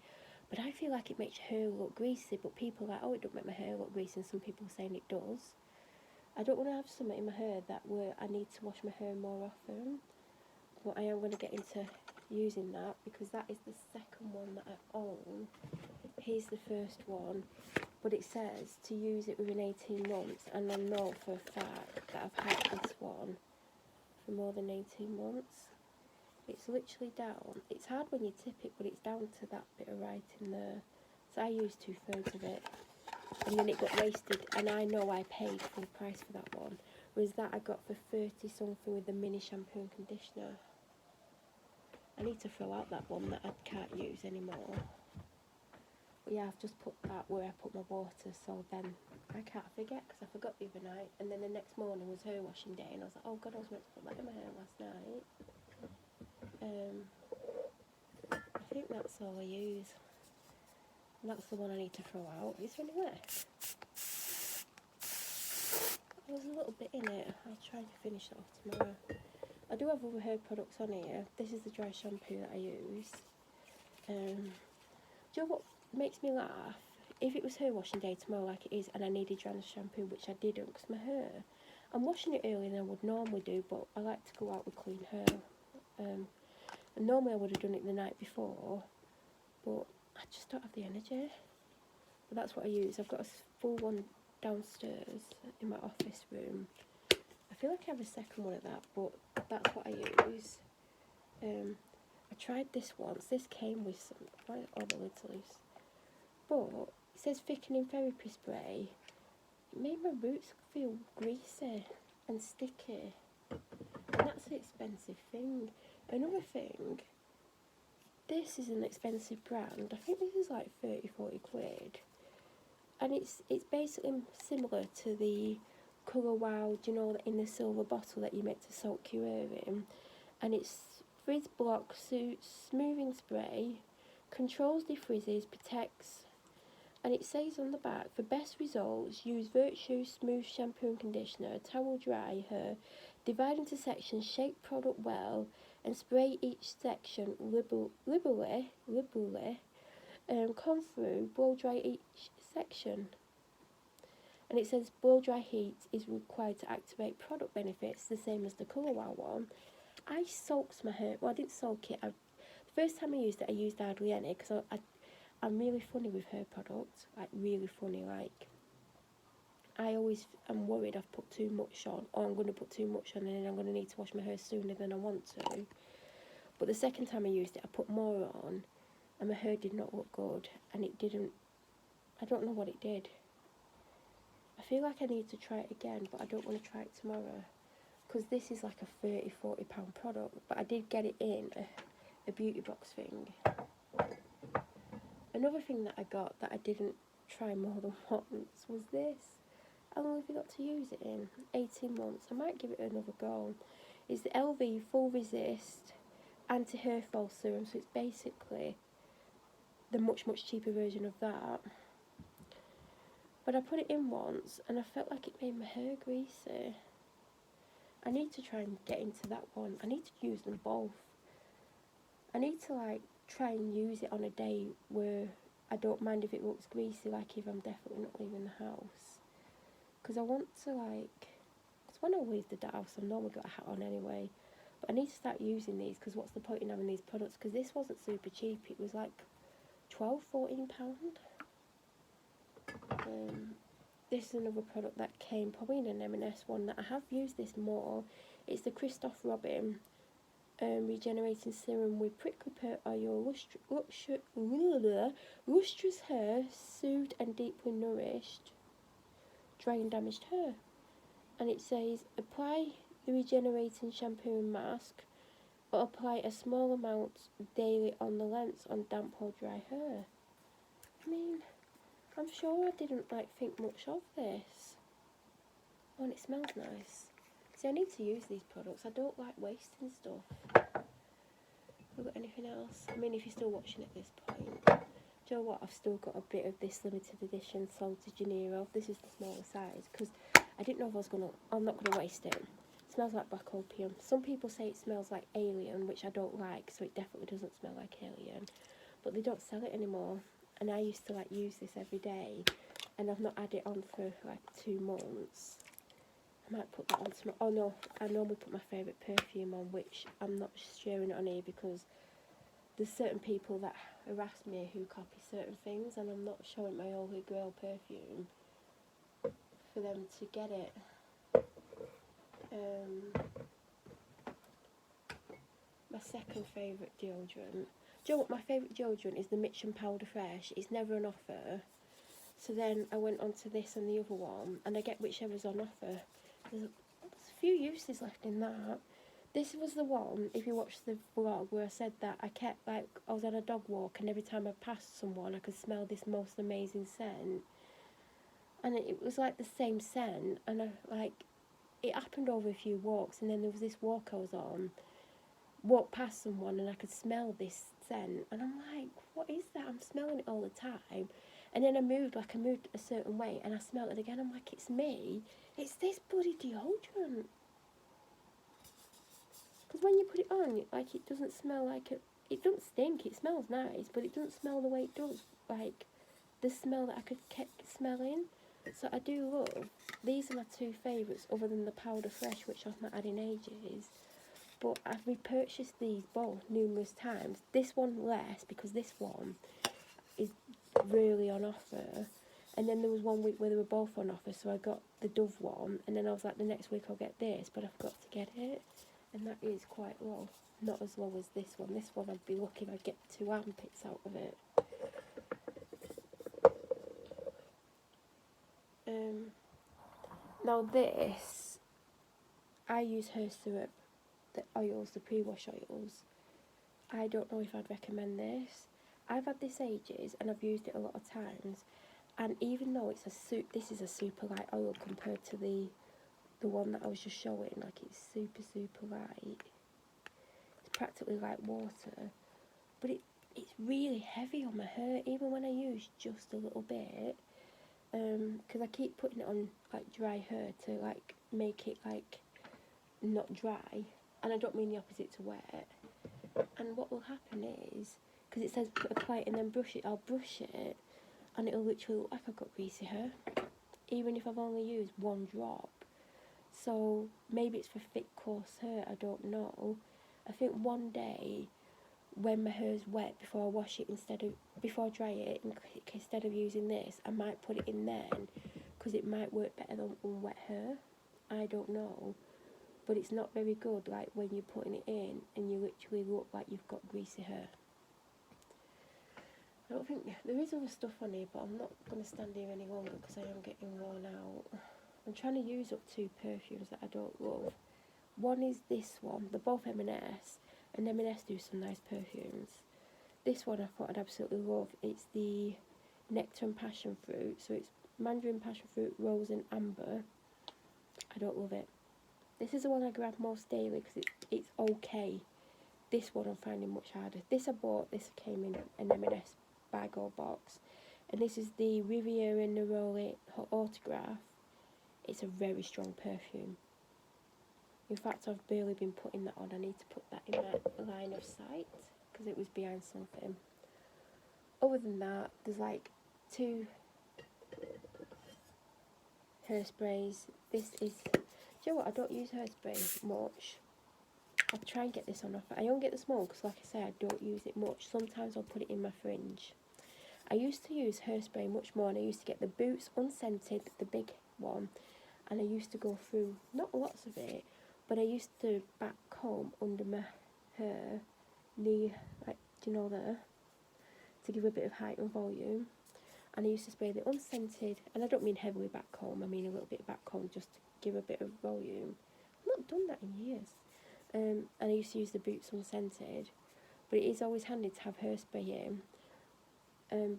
But I feel like it makes your hair look greasy, but people are like, oh, it don't make my hair look greasy, and some people are saying it does. I don't want to have something in my hair that where I need to wash my hair more often, but I am going to get into using that, because that is the second one that I own. Here's the first one, but it says to use it within 18 months, and I know for a fact that I've had this one for more than 18 months. It's literally down. It's hard when you tip it, but it's down to that bit of writing there. So I used 2/3 of it, and then it got wasted, and I know I paid full price for that one, whereas that I got for 30 something with the mini shampoo and conditioner. I need to throw out that one that I can't use anymore. But yeah, I've just put that where I put my water, so then I can't forget, because I forgot the other night, and then the next morning was hair washing day, and I was like, oh God, I was meant to put that in my hair last night. I think that's all I use. That's the one I need to throw out. Is there any left? There's a little bit in it. I'll try and finish it off tomorrow. I do have other hair products on here. This is the dry shampoo that I use. Do you know what makes me laugh? If it was hair washing day tomorrow like it is and I needed dry shampoo, which I didn't because my hair, I'm washing it earlier than I would normally do, but I like to go out with clean hair. And normally I would have done it the night before, but I just don't have the energy. But that's what I use. I've got a full one downstairs in my office room. I feel like I have a second one of that, but that's what I use. I tried this once. This came with some, all the lids loose. But it says thickening therapy spray. It made my roots feel greasy and sticky. And that's an expensive thing. Another thing, this is an expensive brand. I think this is like 30-40 quid. And it's basically similar to the Colour Wow, do you know, in the silver bottle that you make to soak your hair in. And it's frizz block smoothing spray, controls defrizzes, protects. And it says on the back, for best results, use Virtue Smooth Shampoo and Conditioner, towel dry hair, divide into sections, shake product well, and spray each section liberally, comb through, blow dry each section. And it says blow dry heat is required to activate product benefits, the same as the Colour Wow one. I soaked my hair, well I didn't soak it, the first time I used hardly any, because I'm really funny with hair products, like really funny, like I always am worried I've put too much on, or I'm going to put too much on and then I'm going to need to wash my hair sooner than I want to. But the second time I used it, I put more on and my hair did not look good, and it didn't, I don't know what it did. I feel like I need to try it again, but I don't want to try it tomorrow, because this is like a £30-40 product, but I did get it in a beauty box thing. Another thing that I got that I didn't try more than once was this. How long have you got to use it in? 18 months. I might give it another go. It's the LV Full Resist Anti-Hair Fall Serum, so it's basically the much cheaper version of that. But I put it in once and I felt like it made my hair greasy. I need to try and get into that one. I need to use them both. I need to like try and use it on a day where I don't mind if it looks greasy, like if I'm definitely not leaving the house. Because I want to because when I leave the house I've normally got a hat on anyway. But I need to start using these, because what's the point in having these products? Because this wasn't super cheap, it was like £12-14. This is another product that came probably in an M&S one that I have used this more. It's the Christoph Robin regenerating serum with prickly pear oil, lustrous hair, soothed and deeply nourished, dry and damaged hair. And it says apply the regenerating shampoo and mask, or apply a small amount daily on the lengths on damp or dry hair. I mean, I'm sure I didn't think much of this. Oh, and it smells nice. See, I need to use these products. I don't like wasting stuff. Have I got anything else? I mean, if you're still watching at this point. Do you know what? I've still got a bit of this limited edition Salted Janeiro. This is the smaller size, because I didn't know if I'm not going to waste it. It smells like black opium. Some people say it smells like alien, which I don't like, so it definitely doesn't smell like alien. But they don't sell it anymore. And I used to use this every day, and I've not had it on for 2 months. I might put that on tomorrow. Oh no, I normally put my favourite perfume on, which I'm not sharing it on here because there's certain people that harass me who copy certain things, and I'm not showing my Holy Grail perfume for them to get it. My second favourite deodorant. Do you know what? My favourite deodorant is the Mitch and Powder Fresh. It's never on offer. So then I went on to this and the other one, and I get whichever's on offer. There's a few uses left in that. This was the one, if you watched the vlog, where I said that I kept, I was on a dog walk, and every time I passed someone, I could smell this most amazing scent. And it was the same scent, and it happened over a few walks, and then there was this walk I was on, walked past someone, and I could smell this scent, and I'm like, what is that? I'm smelling it all the time. And then I moved a certain way, and I smelled it again. I'm like, it's me. It's this bloody deodorant. Because when you put it on, like, it doesn't smell like it doesn't stink. It smells nice, but it doesn't smell the way it does. Like, the smell that I could keep smelling. So I do love, these are my two favourites other than the Powder Fresh, which I've not had in ages. But I've repurchased these both numerous times. This one less, because this one is really on offer. And then there was 1 week where they were both on offer, so I got the Dove one. And then I was like, the next week I'll get this, but I forgot to get it. And that is quite low. Not as low as this one. This one I'd be lucky if I get 2 armpits out of it. Now this, I use hair syrup, the oils, the pre-wash oils. I don't know if I'd recommend this. I've had this ages and I've used it a lot of times. And even though it's this is a super light oil compared to the one that I was just showing. Like, it's super, super light. It's practically like water. But it's really heavy on my hair, even when I use just a little bit. Because I keep putting it on like dry hair to like make it like not dry, and I don't mean the opposite to wet. And what will happen is, because it says apply it and then brush it, I'll brush it and it'll literally look like I've got greasy hair, even if I've only used 1 drop. So maybe it's for thick, coarse hair, I don't know. I think one day when my hair's wet, before I wash it, before I dry it, instead of using this, I might put it in then, because it might work better than on wet hair. I don't know, but it's not very good, like when you're putting it in and you literally look like you've got greasy hair. I don't think, there is other stuff on here, but I'm not going to stand here any longer because I am getting worn out. I'm trying to use up 2 perfumes that I don't love. One is this one, they're both M&S, and M&S do some nice perfumes. This one I thought I'd absolutely love. It's the Nectar and Passion Fruit, so it's Mandarin, Passion Fruit, Rose and Amber. I don't love it. This is the one I grab most daily because it's okay. This one I'm finding much harder. This I bought, this came in an M&S bag or box. And this is the Riviera Neroli Autograph. It's a very strong perfume. In fact, I've barely been putting that on. I need to put that in my line of sight because it was behind something. Other than that, there's like 2 hairsprays. This is, do you know what, I don't use hairspray much. I'll try and get this on offer. I only get the small because, like I say, I don't use it much. Sometimes I'll put it in my fringe. I used to use hairspray much more, and I used to get the Boots unscented, the big one, and I used to go through, not lots of it, but I used to back comb under my hair, like, do you know there, to give a bit of height and volume. And I used to spray the unscented, and I don't mean heavily back comb, I mean a little bit of back comb just to give a bit of volume. I've not done that in years. And I used to use the Boots unscented, but it is always handy to have hairspray in.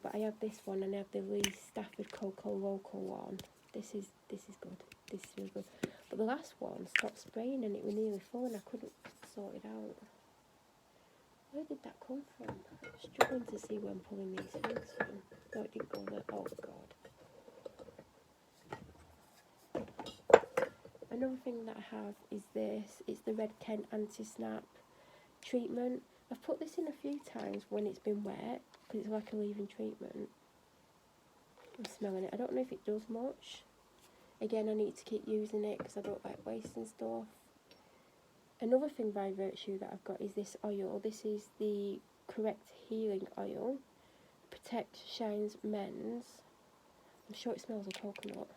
But I have this one, and I have the Lee Stafford Cocoa Local one. This is good. This is really good. But the last one stopped spraying, and it was nearly full, and I couldn't sort it out. Where did that come from? I'm struggling to see where I'm pulling these things from. No, it didn't go there. Oh God. Another thing that I have is this. It's the Red Kent Anti-Snap treatment. I've put this in a few times when it's been wet, because it's like a leave-in treatment. I'm smelling it. I don't know if it does much. Again, I need to keep using it because I don't like wasting stuff. Another thing by Virtue that I've got is this oil. This is the Correct Healing Oil. Protect Shines Men's. I'm sure it smells of coconut.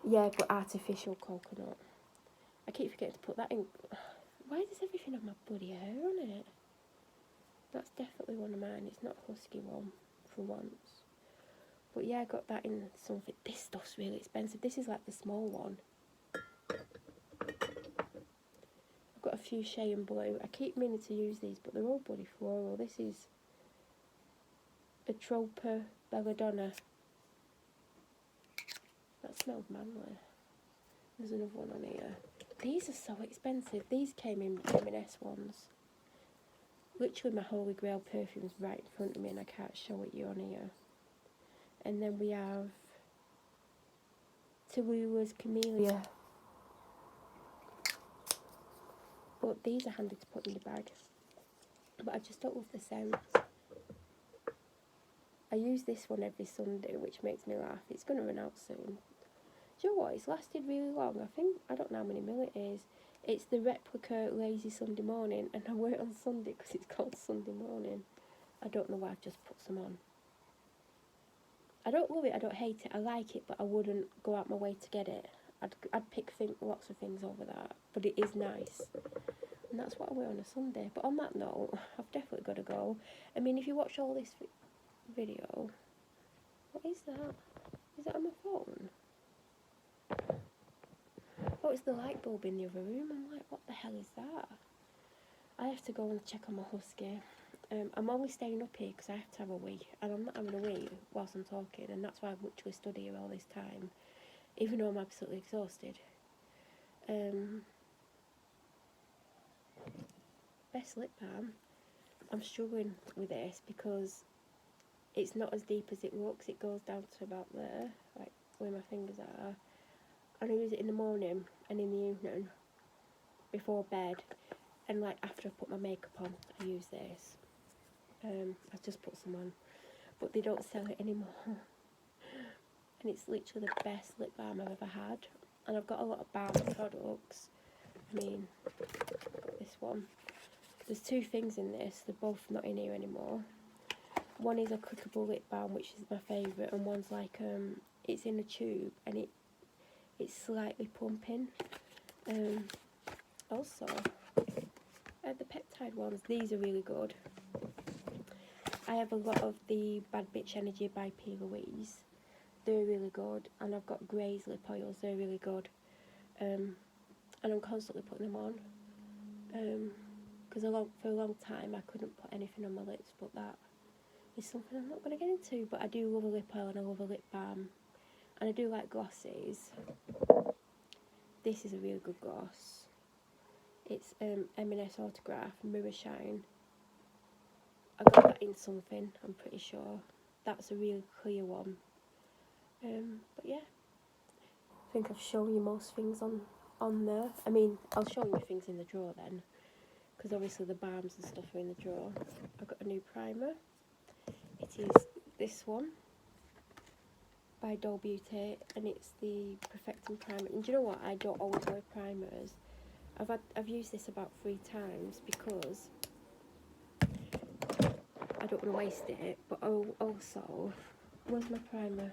Yeah, but artificial coconut. I keep forgetting to put that in. Why does everything have my bloody hair on it? That's definitely one of mine. It's not a Husky one, for once. But yeah, I got that in something. This stuff's really expensive. This is like the small one. I've got a few Shea and Blue. I keep meaning to use these, but they're all bloody floral. This is Atropa Belladonna. That smells manly. There's another one on here. These are so expensive. These came in M&S ones. literally my holy grail perfume's right in front of me and I can't show it you on here. And then we have Tallulah's Camellia. But these are handy to put in the bag. But I just don't love the scent. I use this one every Sunday, which makes me laugh. It's going to run out soon. Do you know what? It's lasted really long. I don't know how many mil it is. It's the replica Lazy Sunday Morning, and I wear it on Sunday because it's called Sunday Morning. I don't know why I've just put some on. I don't love it, I don't hate it, I like it, but I wouldn't go out my way to get it. I'd pick lots of things over that, but it is nice. And that's what I wear on a Sunday. But on that note, I've definitely got to go. I mean, if you watch all this video, what is that? Is that on my phone? Oh, it's the light bulb in the other room. I'm like, what the hell is that? I have to go and check on my Husky. I'm only staying up here because I have to have a wee, and I'm not having a wee whilst I'm talking, and that's why I've literally stood here all this time, even though I'm absolutely exhausted. Best lip balm. I'm struggling with this because it's not as deep as it looks. It goes down to about there, like where my fingers are. And I use it in the morning and in the evening before bed, and like after I put my makeup on, I use this. I just put some on, but they don't sell it anymore. And it's literally the best lip balm I've ever had. And I've got a lot of balm products. I mean, this one. There's two things in this. They're both not in here anymore. One is a clickable lip balm, which is my favourite, and one's like it's in a tube and it's slightly pumping. Also, the peptide ones. These are really good. I have a lot of the Bad Bitch Energy by P. Louise. They're really good. And I've got Grey's lip oils. They're really good. And I'm constantly putting them on. Because for a long time I couldn't put anything on my lips, but that is something I'm not going to get into. But I do love a lip oil and I love a lip balm. And I do like glosses. This is a really good gloss. It's M&S Autograph Mirror Shine. I got that in something, I'm pretty sure. That's a really clear one. But yeah, I think I've shown you most things on there. I mean, I'll show you things in the drawer then, because obviously the balms and stuff are in the drawer. I've got a new primer. It is this one by Doll Beauty, and it's the Perfecting Primer. And do you know what? I don't always wear primers. I've used this about 3 times because I don't want to waste it, but also, where's my primer?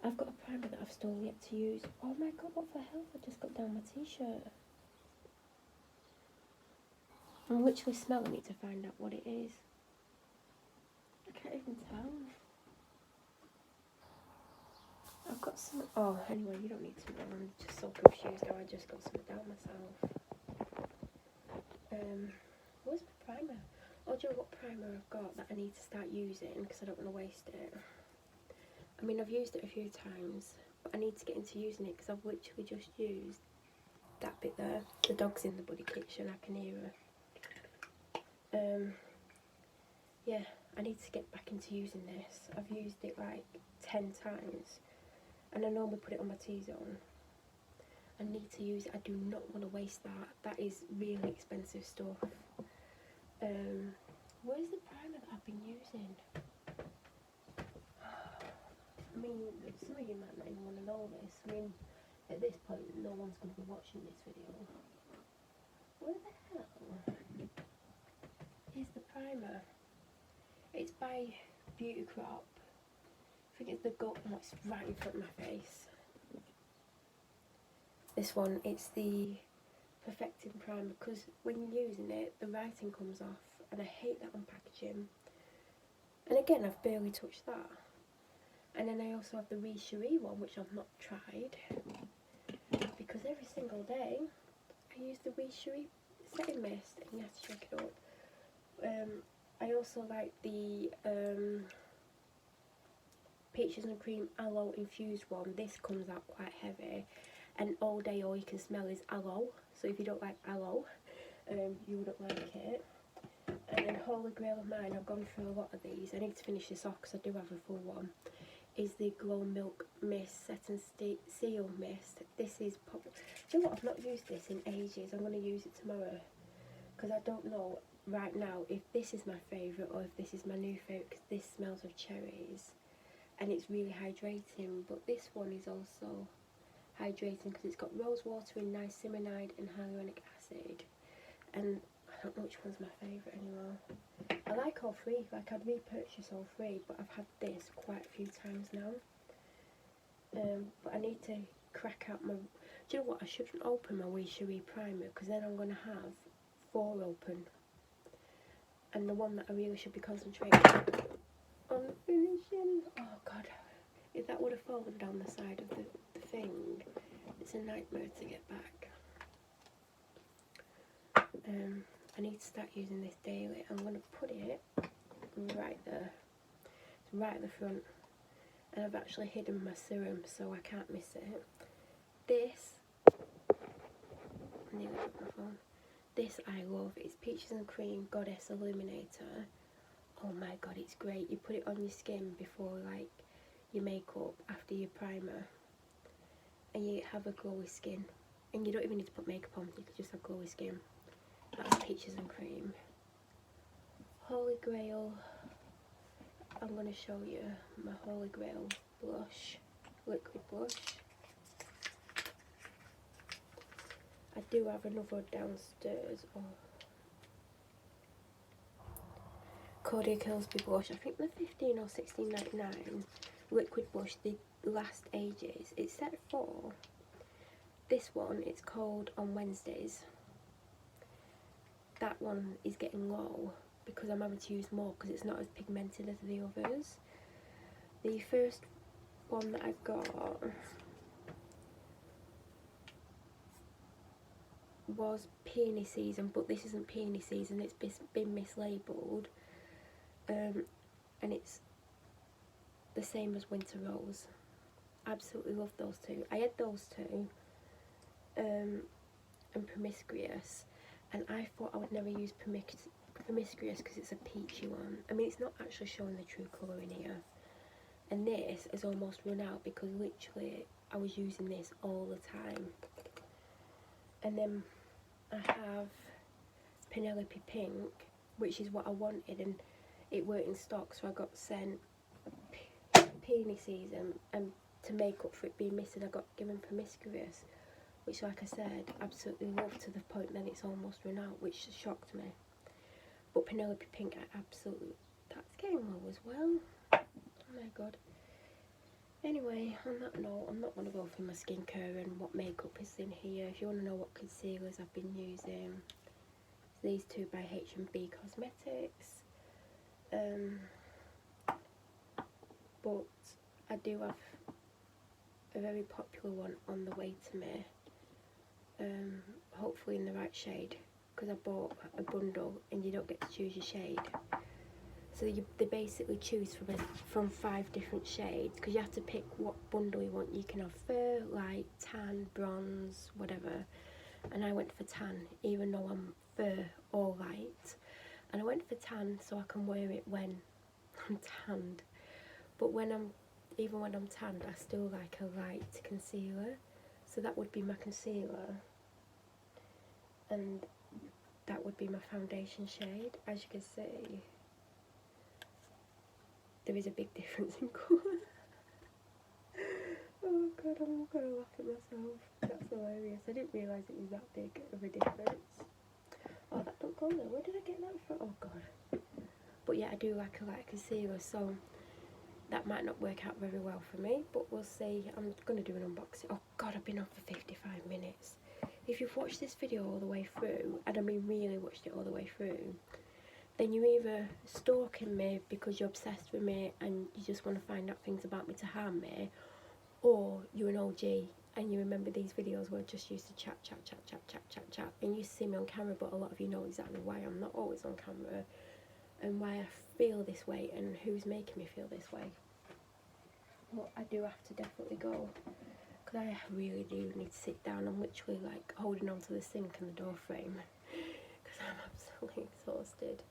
I've got a primer that I've still yet to use. Oh my god, what the hell? I just got down my t-shirt. I'm literally smelling it to find out what it is. I can't even tell. I've got some... Oh, anyway, you don't need to know. I'm just so confused how I just got some down myself. Where's my primer? Oh, do you know what primer I've got that I need to start using because I don't want to waste it? I mean, I've used it a few times, but I need to get into using it because I've literally just used that bit there. The dog's in the bloody kitchen, I can hear her. Yeah, I need to get back into using this. I've used it like 10 times, and I normally put it on my T-zone. I need to use it. I do not want to waste that. That is really expensive stuff. Where's the primer that I've been using? I mean, some of you might not even want to know this. I mean, at this point, no one's going to be watching this video. Where the hell is the primer? It's by Beauty Crop. I think it's the gold one. It's right in front of my face. This one, it's the Perfecting Primer, because when you're using it, the writing comes off, and I hate that on packaging. And again, I've barely touched that. And then I also have the Richerie one, which I've not tried, because every single day I use the Richerie setting mist, and you have to check it up. I also like the Peaches and Cream Aloe Infused one. This comes out quite heavy, and all day all you can smell is aloe, so if you don't like aloe, you wouldn't like it. And then Holy Grail of mine, I've gone through a lot of these. I need to finish this off because I do have a full one. Is the Glow Milk Mist Set and Seal Mist. This is probably... Do you know what? I've not used this in ages. I'm going to use it tomorrow. Because I don't know right now if this is my favourite or if this is my new favourite, because this smells of cherries. And it's really hydrating. But this one is also hydrating because it's got rose water and niacinamide and hyaluronic acid. And I don't know which one's my favourite anymore. I like all three, like I'd repurchase all three, but I've had this quite a few times now. But I need to crack out my... Do you know what, I shouldn't open my Wee Cherie primer because then I'm going to have 4 open. And the one that I really should be concentrating on finishing... Oh god, if that would have fallen down the side of the thing, it's a nightmare to get back. I need to start using this daily. I'm going to put it right there. It's right at the front. And I've actually hidden my serum so I can't miss it. This, I nearly got my phone. This I love. It's Peaches and Cream Goddess Illuminator. Oh my god, it's great. You put it on your skin before like your makeup, after your primer. And you have a glowy skin. And you don't even need to put makeup on, you could just have glowy skin. That's Peaches and Cream. Holy Grail. I'm going to show you my Holy Grail blush, liquid blush. I do have another downstairs. Oh. Cordia Kilsby blush. I think the 15 or 16.99 liquid blush they last ages. It's set for this one. It's called On Wednesdays. That one is getting low because I'm having to use more because it's not as pigmented as the others. The first one that I've got was Peony Season, but this isn't Peony Season, it's been mislabelled. And it's the same as Winter Rose. Absolutely love those two. I had those two, and Promiscuous. And I thought I would never use Promiscuous because it's a peachy one. I mean, it's not actually showing the true colour in here. And this has almost run out because literally I was using this all the time. And then I have Penelope Pink, which is what I wanted, and it weren't in stock, so I got sent Peony Season, and to make up for it being missing I got given Promiscuous, which, like I said, absolutely love to the point that it's almost run out, which shocked me. But Penelope Pink, I absolutely... That's getting low as well. Oh my god. Anyway, on that note, I'm not going to go through my skincare and what makeup is in here. If you want to know what concealers I've been using, these two by H&B Cosmetics. But I do have a very popular one on the way to me. Hopefully in the right shade, because I bought a bundle and you don't get to choose your shade, so they basically choose from 5 different shades, because you have to pick what bundle you want. You can have fur, light, tan, bronze, whatever, and I went for tan even though I'm fur or light, and I went for tan so I can wear it when I'm tanned, but even when I'm tanned I still like a light concealer. So that would be my concealer, and that would be my foundation shade. As you can see, there is a big difference in colour. Oh god, I'm gonna laugh at myself. That's hilarious. I didn't realise it was that big of a difference. Oh, that don't go there. Where did I get that from? Oh god. But yeah, I do like a light concealer, so that might not work out very well for me, but we'll see. I'm going to do an unboxing. Oh god, I've been on for 55 minutes. If you've watched this video all the way through, and I mean really watched it all the way through, then you're either stalking me because you're obsessed with me and you just want to find out things about me to harm me, or you're an OG and you remember these videos where I just used to chat, and you see me on camera, but a lot of you know exactly why I'm not always on camera, and why I feel this way and who's making me feel this way. But I do have to definitely go, because I really do need to sit down. I'm literally like holding on to the sink and the door frame because I'm absolutely exhausted.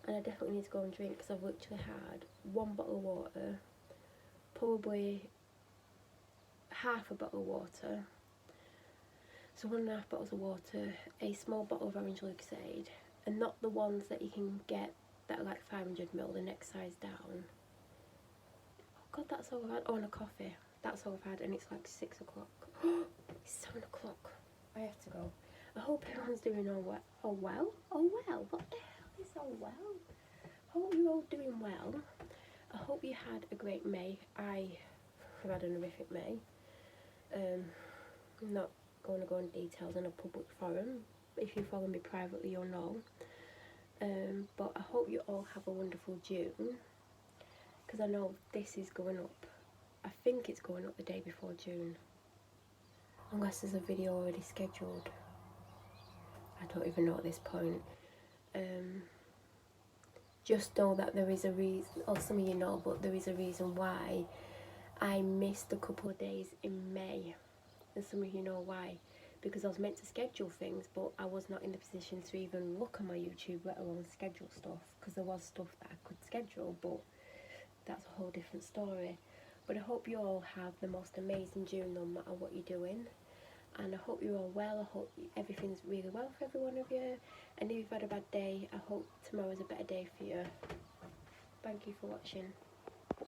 and I definitely need to go and drink because I've literally had 1 bottle of water, probably half a bottle of water, so 1.5 bottles of water, a small bottle of orange Lucozade, and not the ones that you can get that are like 500ml, the next size down. Oh god, that's all I've had. Oh, and a coffee. That's all I've had, and it's like 6 o'clock. It's 7 o'clock. I have to go. I hope everyone's doing all well. Oh well? Oh well? What the hell is all well? I hope you're all doing well. I hope you had a great May. I have had an horrific May. I'm not going to go into details in a public forum. If you follow me privately, you'll know. But I hope you all have a wonderful June, because I know this is going up. I think it's going up the day before June, unless there's a video already scheduled. I don't even know at this point. Just know that there is a reason, or some of you know, but there is a reason why I missed a couple of days in May, and some of you know why. Because I was meant to schedule things, but I was not in the position to even look on my YouTube, let alone schedule stuff, because there was stuff that I could schedule, but that's a whole different story. But I hope you all have the most amazing June, no matter what you're doing, and I hope you're all well. I hope everything's really well for every one of you, and if you've had a bad day, I hope tomorrow's a better day for you. Thank you for watching.